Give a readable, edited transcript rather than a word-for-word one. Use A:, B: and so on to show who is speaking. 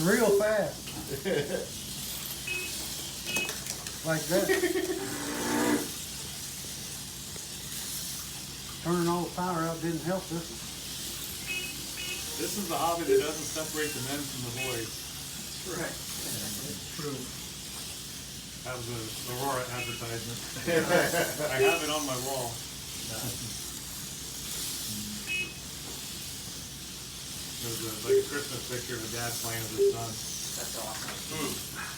A: real fast. Like that. Turning all the power out didn't help this one.
B: This is the hobby that doesn't separate the men from the boys.
C: That's right. That's true.
B: That was a Aurora advertisement. I have it on my wall. There's like a Christmas picture of a dad playing with his son.
C: That's awesome.